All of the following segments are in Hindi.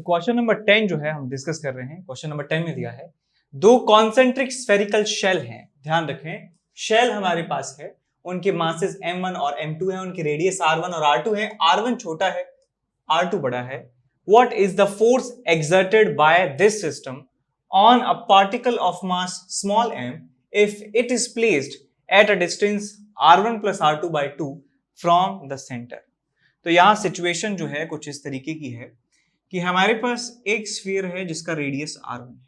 तो क्वेश्चन नंबर 10 जो है हम डिस्कस कर रहे हैं। क्वेश्चन नंबर 10 में दिया है दो कॉन्सेंट्रिक स्फेरिकल शेल हैं। ध्यान रखें, शेल हमारे पास है, उनके मासेस m1 और m2 है, उनकी रेडियस r1 और r2 है। r1 छोटा है, r2 बड़ा है। What is the force exerted by this system on a particle of mass small m if it is placed at a distance r1 plus r2 by 2 from the center? तो यहां सिचुएशन जो है कुछ इस तरीके की है कि हमारे पास एक स्फीयर है जिसका रेडियस r1 है,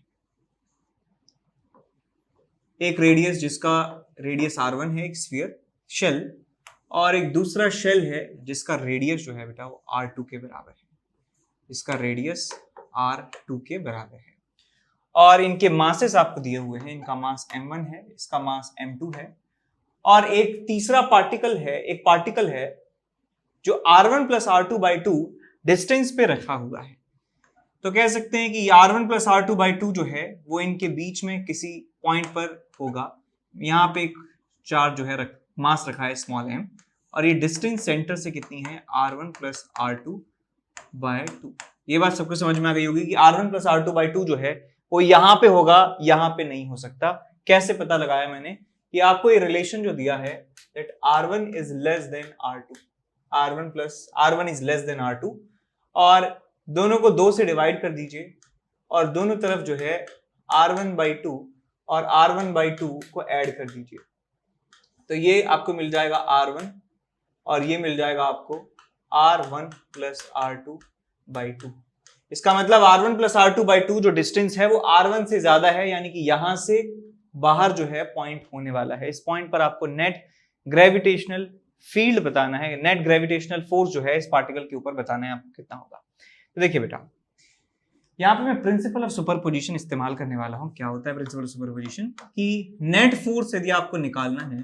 एक रेडियस जिसका रेडियस r1 है, एक स्फीयर शेल, और एक दूसरा शेल है जिसका रेडियस जो है बेटा वो r2 के बराबर है, इसका रेडियस r2 के बराबर है। और इनके मासेस आपको दिए हुए हैं, इनका मास m1 है, इसका मास m2 है, और एक तीसरा पार्टिकल है, एक पार्टिकल है जो r1 plus r2 by 2 distance पे रखा हुआ है। तो कह सकते हैं कि r1 प्लस r2 बाई 2 जो है वो इनके बीच में किसी पॉइंट पर होगा। यहाँ पे एक चार्ज जो है मास रखा है स्मॉल m, और ये डिस्टेंस सेंटर से कितनी है r1 प्लस r2 बाई 2। ये बात सबको समझ में आ गई होगी कि r1 प्लस r2 बाई 2 जो है वो यहाँ पे होगा, यहाँ पे नहीं हो सकता। कैसे पता लगाया मैंने कि आपको ये रिलेशन जो दिया है that r1 is less than r2, r1 is less than r2, और दोनों को 2 से डिवाइड कर दीजिए और दोनों तरफ जो है r1 बाई 2 और r1 बाई 2 को ऐड कर दीजिए। तो ये आपको मिल जाएगा r1 और ये मिल जाएगा आपको r1 प्लस r2 बाई 2। इसका मतलब r1 प्लस r2 बाई 2 जो डिस्टेंस है वो r1 से ज्यादा है, यानी कि यहां से बाहर जो है पॉइंट होने वाला है। इस पॉइंट पर आपको नेट ग्रेविटेशनल फील्ड बताना है, नेट ग्रेविटेशनल फोर्स जो है इस पार्टिकल के ऊपर बताना है आपको कितना होगा। तो देखिए बेटा, यहाँ पे मैं प्रिंसिपल ऑफ सुपरपोजिशन इस्तेमाल करने वाला हूं। क्या होता है प्रिंसिपल ऑफ सुपरपोजिशन? कि नेट फोर्स यदि आपको निकालना है,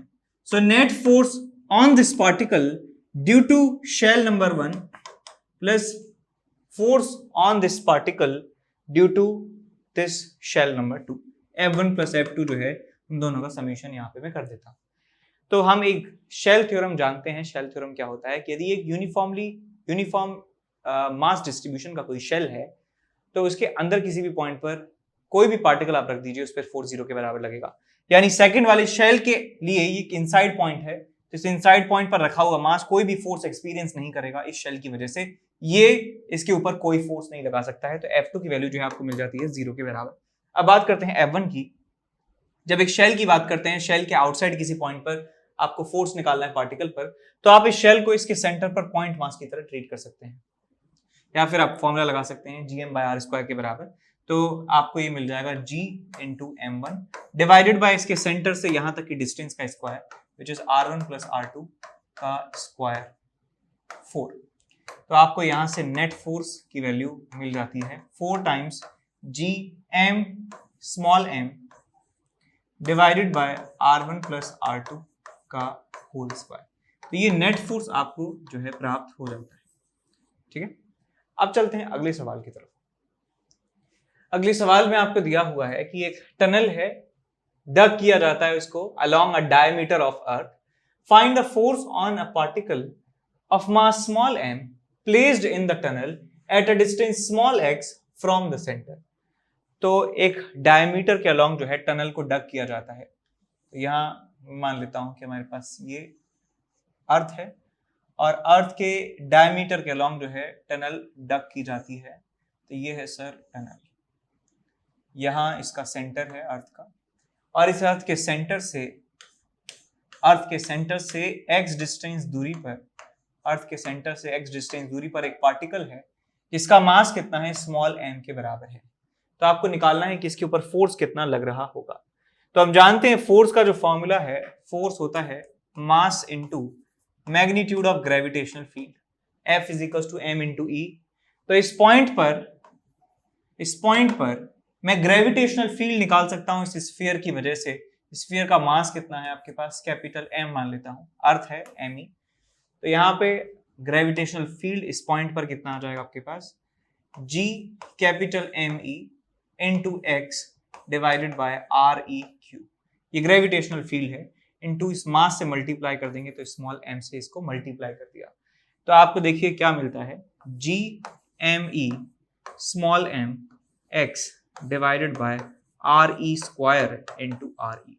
so net force on this particle due to shell number 1 plus force on this particle due to this shell number 2, F1 plus F2 जो है उन दोनों का समीशन यहाँ पे मैं कर देता हूँ। तो हम एक शेल थ्योरम जानते हैं। शेल थ्योरम क्या होता है कि यदि एक यूनिफॉर्म मास डिस्ट्रीब्यूशन का कोई शेल है तो उसके अंदर किसी भी पॉइंट पर कोई भी पार्टिकल आप रख दीजिए, उस पर फोर्स 0 के बराबर लगेगा। यानी सेकंड वाले शेल के लिए ये इनसाइड पॉइंट है, तो इस इनसाइड पॉइंट पर रखा हुआ मास कोई भी फोर्स एक्सपीरियंस नहीं करेगा इस शेल की वजह से, ये इसके ऊपर कोई फोर्स नहीं लगा सकता है। तो F2 की वैल्यू जो है आपको मिल जाती है 0 के बराबर। अब बात करते हैं F1 की। जब एक शेल की बात करते हैं, शेल के आउटसाइड किसी पॉइंट पर आपको फोर्स निकालना है पार्टिकल पर, तो आप इस शेल को इसके सेंटर पर पॉइंट मास की तरह ट्रीट कर सकते हैं, या फिर आप फॉर्मूला लगा सकते हैं gm/r² के बराबर। तो आपको ये मिल जाएगा g into m1 divided by इसके सेंटर से यहां तक की डिस्टेंस का square, which is r1 plus r2 का स्क्वायर 4। तो आपको यहां से नेट फोर्स की वैल्यू मिल जाती है 4 times gm small m divided by r1 plus r2 का होल स्क्वायर। तो ये नेट फोर्स आपको जो है प्राप्त हो जाता है। ठीक है, अब चलते हैं अगले सवाल की तरफ। अगले सवाल में आपको दिया हुआ है कि एक टनल है, डग किया जाता है उसको along a diameter of earth. Find the force on a particle of mass small m placed in the tunnel at a distance small x from the centre. तो एक डायमीटर के अलोंग जो है टनल को डग किया जाता है। तो यहाँ मान लेता हूं कि हमारे पास ये अर्थ है और अर्थ के डायमीटर के अलोंग जो है टनल डग की जाती है। तो ये है सर टनल, यहाँ इसका सेंटर है अर्थ का, और इस अर्थ के सेंटर से x डिस्टेंस दूरी पर एक पार्टिकल है जिसका मास कितना है स्मॉल m के बराबर है। तो आपको निकालना है कि इसके ऊपर फोर्स कितना लग रहा होगा। तो हम जानते हैं फोर्स का जो फॉर्मूला है, फोर्स होता है mass into magnitude of gravitational field, F is equal to m into E। तो इस पॉइंट पर मैं ग्रेविटेशनल फील्ड निकाल सकता हूं इस स्फीयर की वजह से। स्फीयर का मास कितना है आपके पास, कैपिटल M मान लेता हूं, अर्थ है me। तो यहाँ पे ग्रेविटेशनल फील्ड इस पॉइंट पर कितना आ जाएगा आपके पास, G capital ME into x divided by REQ। ये ग्रेविटेशनल फील्ड है, इनटू इस मास से मल्टीप्लाई कर देंगे तो स्मॉल m से इसको मल्टीप्लाई कर दिया। तो आपको देखिए क्या मिलता है, GME small M X divided by R E square into R E.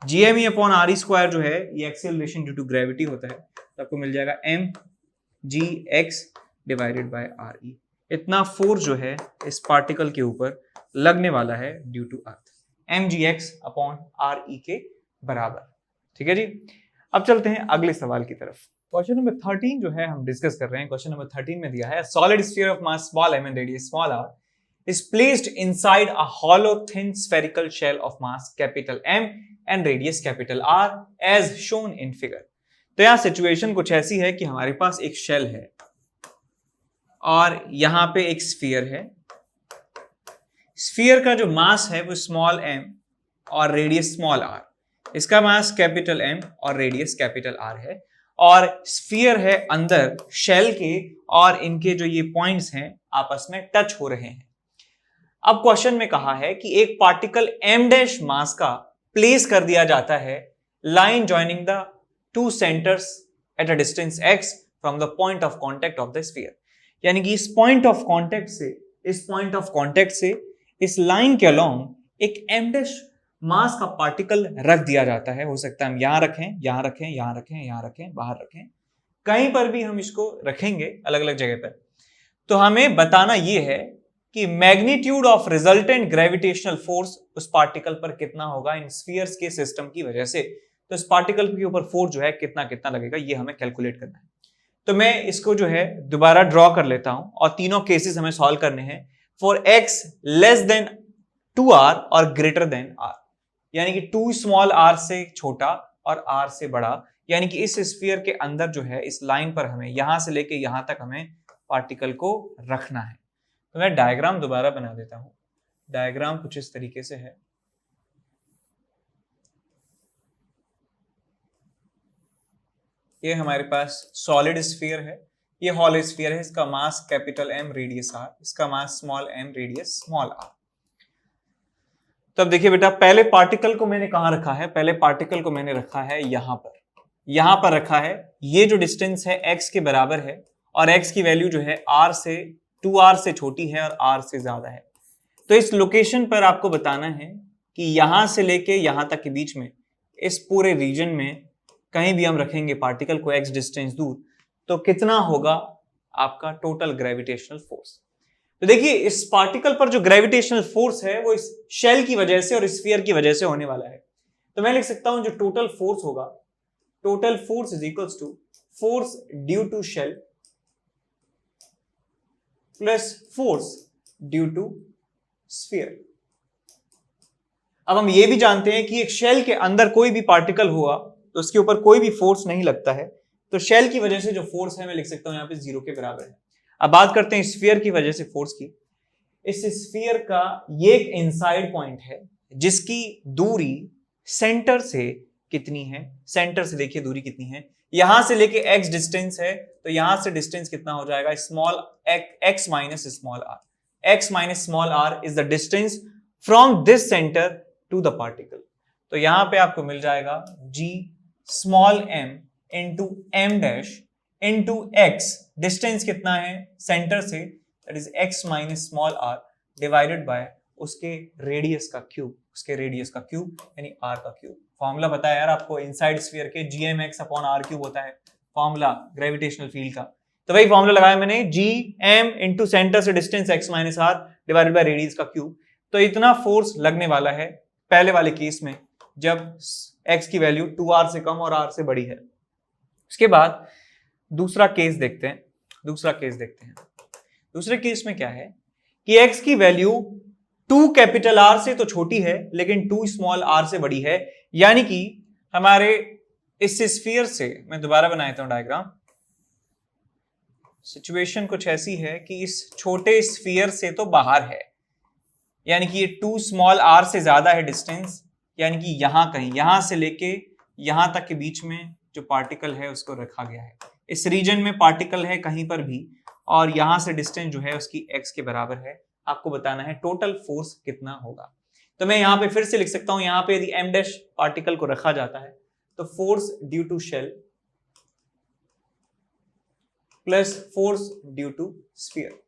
G M E upon R E square जो है ये एक्सेलरेशन ड्यू टू ग्रेविटी होता है, तो आपको मिल जाएगा M G X divided by R E. इतना फोर्स जो है इस पार्टिकल के ऊपर लगने वाला है due to earth, M G X upon R E के बराबर। ठीक है जी, अब चलते हैं अगले सवाल की तरफ। क्वेश्चन नंबर 13 जो है हम डिस्कस कर रहे हैं। क्वेश्चन नंबर 13 में दिया है solid sphere of mass small M and radius small R is placed inside a hollow thin spherical shell of mass capital M and radius capital R as shown in figure। तो यहां सिचुएशन कुछ ऐसी है कि हमारे पास एक शेल है और यहां पे एक स्फीयर है। स्फीयर का जो मास है वो स्मॉल m और रेडियस स्मॉल r, इसका मास कैपिटल M और रेडियस कैपिटल R है, और स्फीयर है अंदर शेल के, और इनके जो ये पॉइंट्स हैं आपस में टच हो रहे हैं। अब क्वेश्चन में कहा है कि एक पार्टिकल m डैश मास का प्लेस कर दिया जाता है line joining the two centres at a distance x from the point of contact of the sphere. यानी कि इस पॉइंट ऑफ कांटेक्ट से इस लाइन के अलोंग एक m डैश मास का पार्टिकल रख दिया जाता है। हो सकता है हम यहां रखें, यहां रखें, यहां रखें, यहां रखें, बाहर रखें, कहीं पर भी हम इसको रखेंगे अलग अलग जगह पर। तो हमें बताना यह है कि magnitude of resultant gravitational force उस पार्टिकल पर कितना होगा इन स्फीयर्स के सिस्टम की वजह से। तो इस पार्टिकल के ऊपर फोर्स जो है कितना कितना लगेगा ये हमें कैलकुलेट करना है। तो मैं इसको जो है दोबारा ड्रॉ कर लेता हूं और तीनों केसेस हमें सॉल्व करने हैं for x less than 2r और ग्रेटर देन r, यानी कि 2 स्मॉल r से छोटा और r से बड़ा। यानी कि इस स्फीयर के अंदर जो है इस लाइन पर हमें यहां से लेके यहां तक हमें पार्टिकल को रखना है। तो मैं डायग्राम दोबारा बना देता हूं। डायग्राम कुछ इस तरीके से है। ये हमारे पास सॉलिड स्फीयर है, ये हॉलो स्फीयर है, इसका mass capital M radius R, इसका mass small m radius small r। तो अब देखिए बेटा, पहले पार्टिकल को मैंने कहां रखा है? पहले पार्टिकल को मैंने रखा है यहां पर रखा है। ये जो डिस्टेंस है x के बराबर है और x की वैल्यू जो है r से 2r से छोटी है और r से ज्यादा है। तो इस लोकेशन पर आपको बताना है कि यहां से लेके यहां तक के बीच में इस पूरे रीजन में कहीं भी हम रखेंगे पार्टिकल को x डिस्टेंस दूर, तो कितना होगा आपका टोटल ग्रेविटेशनल फोर्स। तो देखिए इस पार्टिकल पर जो ग्रेविटेशनल फोर्स है वो इस शेल की वजह से और स्फीयर की वजह से होने वाला है। तो मैं लिख सकता हूं जो टोटल फोर्स होगा, total force is equals to force due to shell plus force due to sphere. अब हम ये भी जानते हैं कि एक शेल के अंदर कोई भी पार्टिकल हुआ तो उसके ऊपर कोई भी फोर्स नहीं लगता है, तो शेल की वजह से जो फोर्स है मैं लिख सकता हूं यहां पे 0 के बराबर है। अब बात करते हैं स्फीयर की वजह से फोर्स की। इस स्फीयर का ये एक इनसाइड पॉइंट है जिसकी दूरी सेंटर से कितनी है? सेंटर से देखिए दूरी कितनी है, यहां से लेके x डिस्टेंस है, तो यहां से डिस्टेंस कितना हो जाएगा? Small x minus small r। x minus small r is the distance from this centre to the particle. तो यहां पे आपको मिल जाएगा g small m into m dash into x, distance कितना है सेंटर से, that is x minus small r divided by उसके रेडियस का क्यूब यानी r का क्यूब। फॉर्मूला पता है यार आपको, इनसाइड स्फीयर के gmx अपॉन r क्यूब होता है फॉर्मूला ग्रेविटेशनल फील्ड का। तो वही फॉर्मूला लगाया मैंने, gm इंटू सेंटर से distance x minus r divided by radius का क्यूब। तो इतना फोर्स लगने वाला है पहले वाले केस में जब x की वैल्यू 2r से कम और r से बड़ी है। उसके बाद दूसरा केस देखते हैं। दूसरे केस में क्या है कि x की वैल्यू 2 कैपिटल R से तो छोटी है लेकिन 2 स्मॉल r से बड़ी है। यानी कि हमारे इस स्फीयर से, मैं दोबारा बना देता हूं डायग्राम, सिचुएशन कुछ ऐसी है कि इस छोटे स्फीयर से तो बाहर है, यानी कि ये 2 स्मॉल r से ज्यादा है डिस्टेंस, यानी कि यहां कहीं, यहां से लेके यहां तक के बीच में जो पार्टिकल है उसको रखा गया है। इस रीजन में पार्टिकल है कहीं पर भी और यहां से डिस्टेंस जो है उसकी x के बराबर है। आपको बताना है टोटल फोर्स कितना होगा। तो मैं यहां पे फिर से लिख सकता हूं, यहां पे यदि m डैश पार्टिकल को रखा जाता है तो force due to shell plus force due to sphere.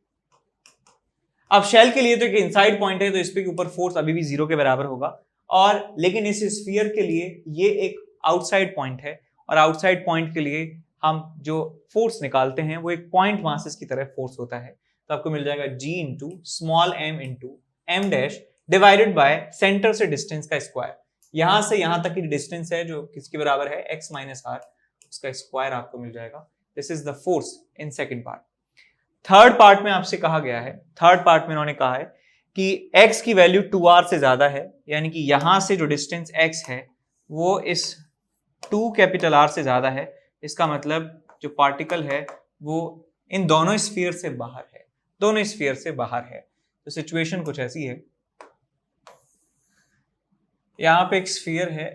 अब शेल के लिए तो एक इनसाइड पॉइंट है, तो इस पे के ऊपर फोर्स अभी भी 0 के बराबर होगा, और लेकिन इस स्फीयर के लिए ये एक आउटसाइड पॉइंट है, और आउटसाइड पॉइंट के लिए हम जो फोर्स निकालते हैं वो एक पॉइंट मासेस की तरह फोर्स होता है। तो आपको मिल जाएगा G into small m into m dash divided by centre से डिस्टेंस का स्क्वायर। यहां से यहां तक की डिस्टेंस है जो किसके बराबर है, x माइनस r, उसका स्क्वायर आपको मिल जाएगा। This is the force in second part. Third part में आपसे कहा गया है, थर्ड पार्ट में उन्होंने कहा है कि x की वैल्यू 2r से ज्यादा है, यानी कि यहां से जो डिस्टेंस x है वो इस 2 कैपिटल R से ज्यादा है। इसका मतलब जो पार्टिकल है वो इन दोनों स्फीयर से बाहर है, दोनों स्फीयर से बाहर है। तो सिचुएशन कुछ ऐसी है, यहां पे एक स्फीयर है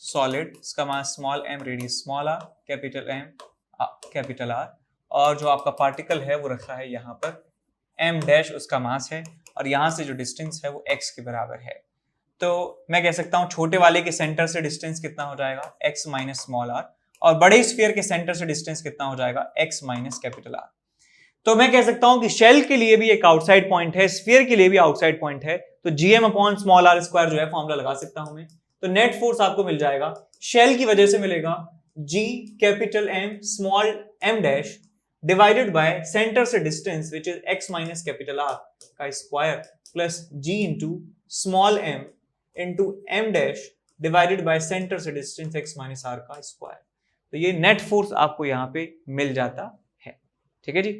सॉलिड, इसका mass small m, radius small r, capital M capital R, और जो आपका पार्टिकल है वो रखा है यहाँ पर m डैश, उसका मास है, और यहां से जो डिस्टेंस है वो x के बराबर है। तो मैं कह सकता हूं छोटे वाले के सेंटर से डिस्टेंस कितना हो जाएगा, x माइनस स्मॉल r, और बड़े स्फीयर के सेंटर से डिस्टेंस कितना हो जाएगा, x माइनस कैपिटल R। तो मैं कह सकता हूं कि शेल के लिए भी एक आउटसाइड पॉइंट है, स्फीयर के लिए भी आउटसाइड पॉइंट है, तो gm upon small r square जो है फॉर्मूला लगा सकता हूं मैं। तो नेट फोर्स आपको मिल जाएगा, शेल की वजह से मिलेगा g capital M small m dash divided by centre से distance which is x minus capital R का square plus g into small m into m dash divided by centre से डिस्टेंस x माइनस R का स्क्वायर। तो ये नेट फोर्स आपको यहाँ पे मिल जाता है। ठीक है जी,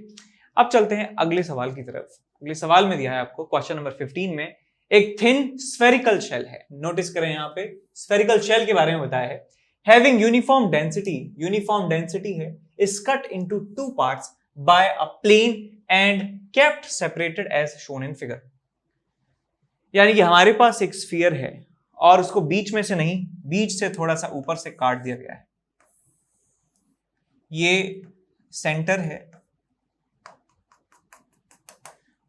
अब चलते हैं अगले सवाल की तरफ। अगले सवाल में दिया है आपको क्वेश्चन नंबर 15 में एक थिन स्फेरिकल शेल है। नोटिस करें यहाँ पे स्फेरिकल शेल के बारे में बताया है, हैविंग यूनिफॉर्म डेंसिटी है, is cut into two parts by a plane and kept separated as shown in figure। यानी कि हमारे पास एक स्फीयर है और उसको बीच में से नहीं, बीच से थोड़ा सा ऊपर से काट दिया गया है। ये सेंटर है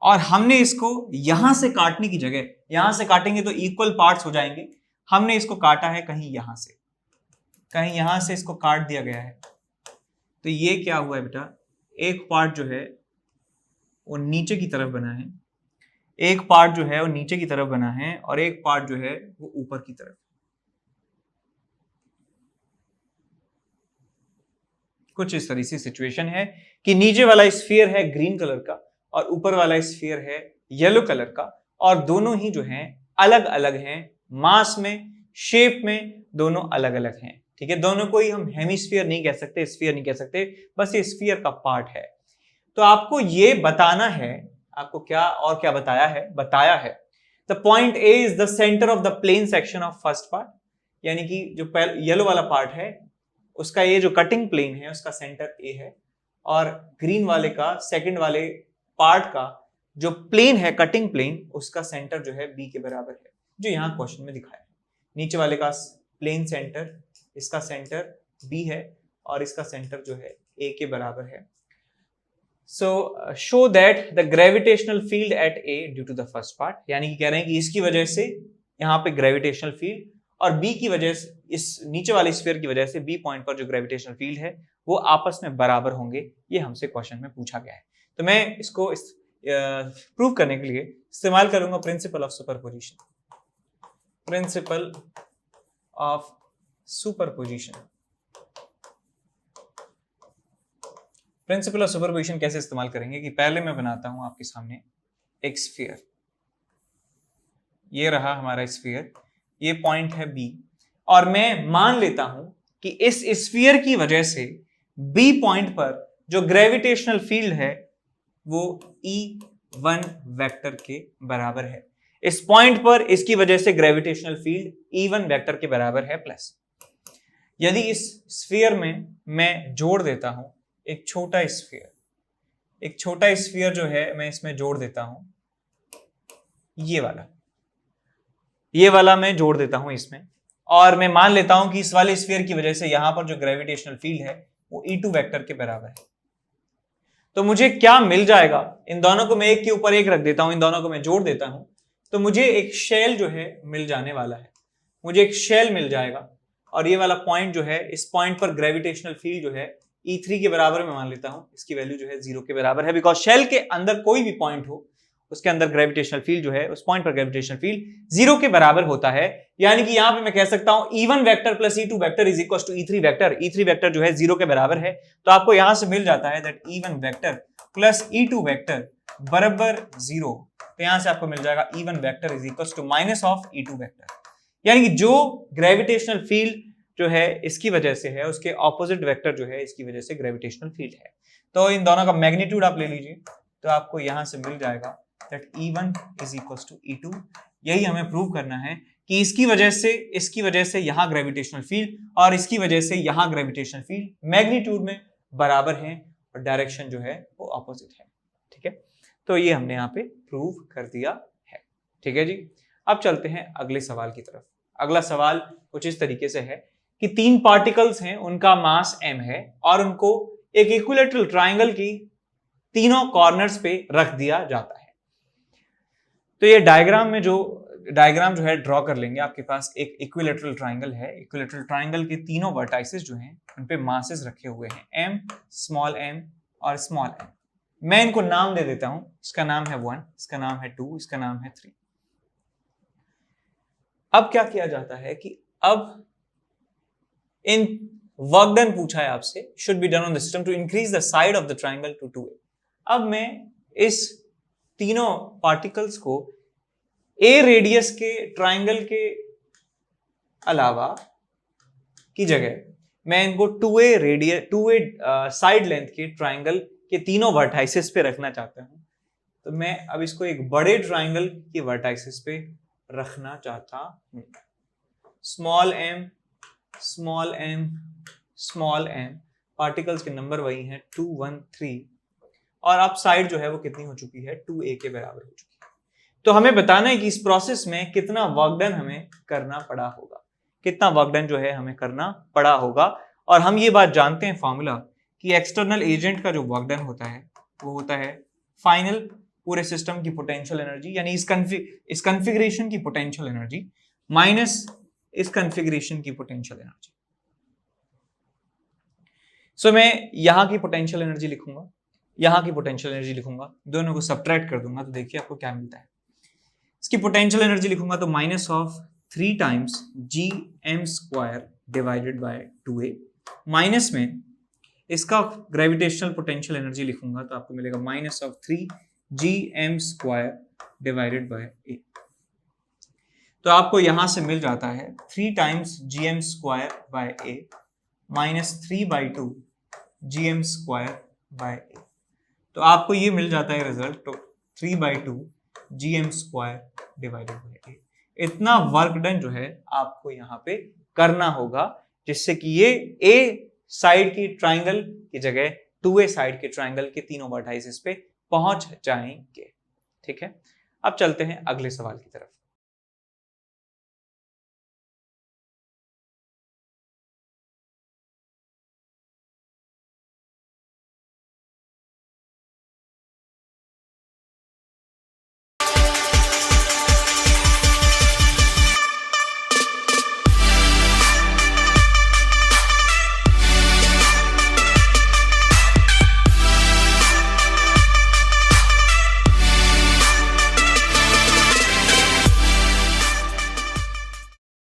और हमने इसको यहां से काटने की जगह, यहां से काटेंगे तो इक्वल पार्ट्स हो जाएंगे, हमने इसको काटा है कहीं यहां से, कहीं यहां से इसको काट दिया गया है। तो ये क्या हुआ है बेटा, एक पार्ट जो है वो नीचे की तरफ बना है, एक पार्ट जो है वो नीचे की तरफ बना है, और एक पार्ट जो है वो ऊपर की तरफ। कुछ इस तरह से सिचुएशन है कि नीचे वाला स्फीयर है ग्रीन कलर का और ऊपर वाला स्फीयर है येलो कलर का, और दोनों ही जो हैं अलग अलग हैं, मास में, शेप में दोनों अलग अलग हैं। ठीक है, दोनों को ही हम हेमिस्फीयर नहीं कह सकते, स्फीयर नहीं कह सकते, बस ये स्फीयर का पार्ट है। तो आपको ये बताना है, आपको क्या और क्या बताया है the point A is the centre of the plane section of first part, यानी कि जो येलो वाला पार्ट है उसका ये जो कटिंग प्लेन है उसका सेंटर ए है, और ग्रीन वाले का, सेकंड वाले पार्ट का जो प्लेन है, कटिंग प्लेन, उसका सेंटर जो है बी के बराबर है, जो यहाँ क्वेश्चन में दिखाया है। नीचे वाले का प्लेन सेंटर, इसका सेंटर बी है और इसका सेंटर जो है ए के बराबर है। So show that the gravitational field at A due to the first part, यानी कि कह रहे हैं कि इसकी वजह से यहाँ पे ग्रेविटेशनल फील्ड और बी की वजह से, इस नीचे वाले स्फीयर की वजह से बी पॉइंट पर जो ग्रेविटेशनल फील्ड है वो आपस में बराबर होंगे, ये हमसे क्वेश्चन में पूछा गया है। तो मैं इसको प्रूव करने के लिए इस्तेमाल करूंगा principal of superposition. Principal of superposition, principal of superposition कैसे इस्तेमाल करेंगे कि पहले मैं बनाता हूं आपके सामने एक स्फीयर, ये रहा हमारा स्फीयर, ये पॉइंट है बी, और मैं मान लेता हूं कि इस स्फीयर की वजह से बी पॉइंट पर जो ग्रेविटेशनल फील्ड है वो E1 वेक्टर के बराबर है। इस पॉइंट पर इसकी वजह से ग्रेविटेशनल फील्ड E1 वेक्टर के बराबर है प्लस। यदि इस स्फीयर में मैं जोड़ देता हूं एक छोटा स्फीयर, एक छोटा स्फीयर जो है मैं इसमें जोड़ देता हूं, ये वाला मैं जोड़ देता हूं इसमें, और मैं मान लेता हूं कि इस वाले स्फीयर की वजह से यहां पर जो ग्रेविटेशनल फील्ड है वो E2 वेक्टर के बराबर है। तो मुझे क्या मिल जाएगा, इन दोनों को मैं एक के ऊपर एक रख देता हूं, इन दोनों को मैं जोड़ देता हूं, तो मुझे एक शेल जो है मिल जाने वाला है, मुझे एक शेल मिल जाएगा, और ये वाला पॉइंट जो है, इस पॉइंट पर ग्रेविटेशनल फील्ड जो है E3 के बराबर में मान लेता हूं, इसकी वैल्यू जो है 0 के बराबर है, बिकॉज शेल के अंदर कोई भी पॉइंट हो उसके अंदर ग्रेविटेशनल फील्ड जो है, उस पॉइंट पर ग्रेविटेशनल फील्ड 0 के बराबर होता है। यानी कि यहां पे मैं कह सकता हूं E1 vector plus E2 vector is equal to E3 vector. E3 vector जो है 0 के बराबर है, तो आपको यहां से मिल जाता है that E1 vector plus E2 vector बराबर 0। तो यहां से आपको मिल जाएगा E1 vector is equal to minus of E2 vector. यानी कि जो ग्रेविटेशनल फील्ड जो है इसकी वजह से है, उसके ऑपोजिट वेक्टर जो है इसकी वजह से ग्रेविटेशनल फील्ड है। तो इन दोनों का मैग्नीट्यूड आप ले लीजिए, तो आपको यहां से मिल जाएगा that E1 is equal to E2। यही हमें प्रूव करना है कि इसकी वजह से यहां ग्रेविटेशनल फील्ड और इसकी वजह से यहां ग्रेविटेशनल फील्ड मैग्नीट्यूड में बराबर है और डायरेक्शन जो है वो ऑपोजिट है। ठीक है, तो ये हमने यहाँ पे प्रूव कर दिया है। ठीक है जी, अब चलते हैं अगले सवाल की तरफ। अगला सवाल कुछ इस तरीके से है कि 3 पार्टिकल्स हैं, उनका मास m है और उनको एक इक्विलैटरल ट्रायंगल की तीनों कॉर्नर्स पे रख दिया जाता है। तो ये डायग्राम जो है ड्रॉ कर लेंगे। आपके पास एक इक्विलैटरल ट्रायंगल है, इक्विलैटरल ट्रायंगल के तीनों वर्टाइसेस जो हैं उन पे मासेस रखे हुए हैं m, m और m। मैं इनको नाम दे देता हूं, इसका नाम है 1, इसका नाम है 2, इसका नाम है 3। अब क्या किया जाता है कि अब इन वर्क डन पूछा है आपसे, should be done on the system to increase the side of the triangle to 2a। अब मैं इस तीनों पार्टिकल्स को a रेडियस के ट्रायंगल के अलावा की जगह मैं इनको 2a साइड लेंथ के ट्रायंगल के तीनों वर्टाइसेस पे रखना चाहता हूं। तो मैं अब इसको एक बड़े ट्रायंगल के वर्टाइसेस पे रखना चाहता हूं। स्मॉल m पार्टिकल्स के नंबर वही हैं 2 1 3 और अब साइड जो है वो कितनी हो चुकी है, 2a के बराबर हो चुकी है। तो हमें बताना है कि इस प्रोसेस में कितना वर्क डन हमें करना पड़ा होगा, कितना वर्क डन जो है हमें करना पड़ा होगा। और हम ये बात जानते हैं फॉर्मूला कि एक्सटर्नल एजेंट का जो वर्क डन होता है वो होता है फाइनल पूरे सिस्टम की पोटेंशियल एनर्जी, यानी इस कॉन्फ़िगरेशन की पोटेंशियल एनर्जी माइनस इस कॉन्फ़िगरेशन की पोटेंशियल एनर्जी। सो मैं यहां की पोटेंशियल एनर्जी लिखूंगा, यहां की पोटेंशियल एनर्जी लिखूंगा, दोनों को सब्ट्रैक्ट कर दूंगा तो देखिए आपको क्या मिलता है। इसकी पोटेंशियल एनर्जी लिखूंगा तो minus of 3 times gm² divided by 2a, minus में इसका ग्रेविटेशनल पोटेंशियल एनर्जी लिखूंगा तो आपको मिलेगा minus of 3 gm² divided by a। तो आपको यहां से मिल जाता है 3 times gm² by a minus 3/2 gm² by a। तो आपको ये मिल जाता है रिजल्ट, तो 3/2 gm² डिवाइडेड बाय a। इतना वर्क डन जो है आपको यहाँ पे करना होगा, जिससे कि ये a साइड की ट्राइंगल की जगह 2a साइड के ट्राइंगल के तीनों वर्टाइसेस पे पहुंच जाएंगे। ठीक है, अब चलते हैं अगले सवाल की तरफ।